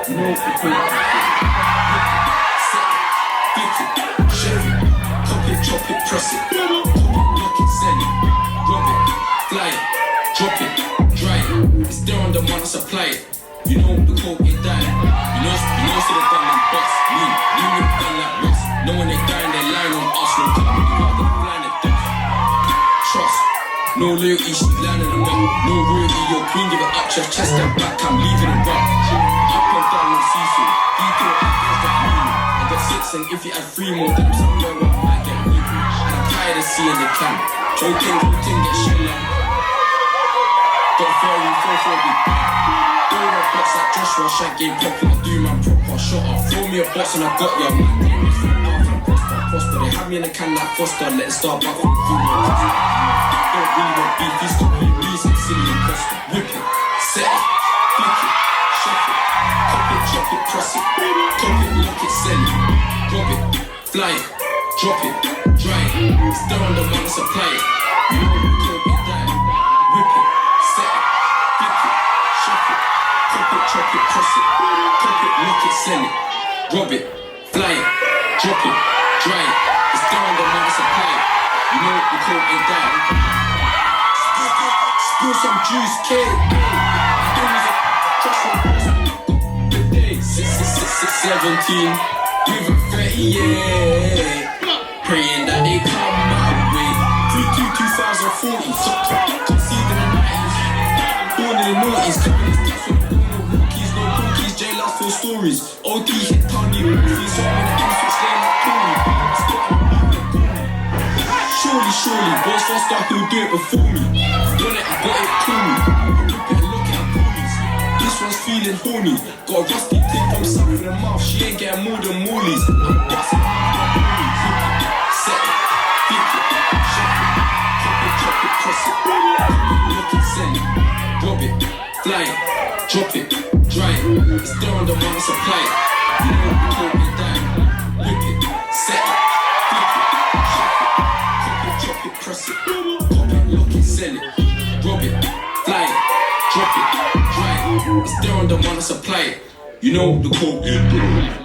No, flip it, shove it, cop it, chop it, press it, lock it, sell it, rub it, fly it, drop it, dry it. It's there on the man, supply it. You know the coke ain't dying. You know so the gun and bust me. You with the gun like Ross. No when they dying, they lying on us. No company, you got the flying at death. Trust. No loyalty, she's lining them up. No royalty, your queen give it up. Chest and back, I'm leaving it rough. Up and down on seafood. Detail against the blue. I got 6 and if you add 3 more, then somewhere where I might get weak. And I'm tired of seeing the cam. Joking, get shit like. Got a fairy, 440. Box like Joshua, shag game proper, I do man proper, shut up. Throw me a box and I got ya, man. Prosper, they have me in a can like Foster, let it start back from the food. Don't really want beef, he's got me reason, silly imposter. Whip it, set it, flick it, shove it, cop it, chop it, press it, top it, lock it, sell it, rob it, fly it, drop it, dry it. It's there on the man, supply it. You know we can't be dying. Whip it, set it, flick it, shove it. Chop it, press it, cop it, lock it, sell it, rob it, fly it, drop it, dry it. It's down the man, supply it. You know the coke ain't dying. Spill some juice, kid. Good day, 17, with a 30, yeah. Praying that they come my way. 2040, conceived in the 90s. Born in the noughties, coming in tough. Full stories, OD hit Tony, movies, so many infants laying like Tony. Surely, boys first start who'll do it before me. Want it, I got it, call me. Better look at bullies. This one's feeling horny. Got a rusty tip from something in the mouth. She ain't getting more than moolies. I'm busting my bullies. Set it, flip it, shove it, cop it, chop it, press it, look it, sell it, rob it, fly it, drop it. Dry it, it's there on the man, supply it. You know we can't be dying. Whip it, set it, flip it, shove it, cop it, chop it, press it, pop it, lock it, sell it, rob it, fly it, drop it, dry it. It's there on the man, supply it. You know the coke.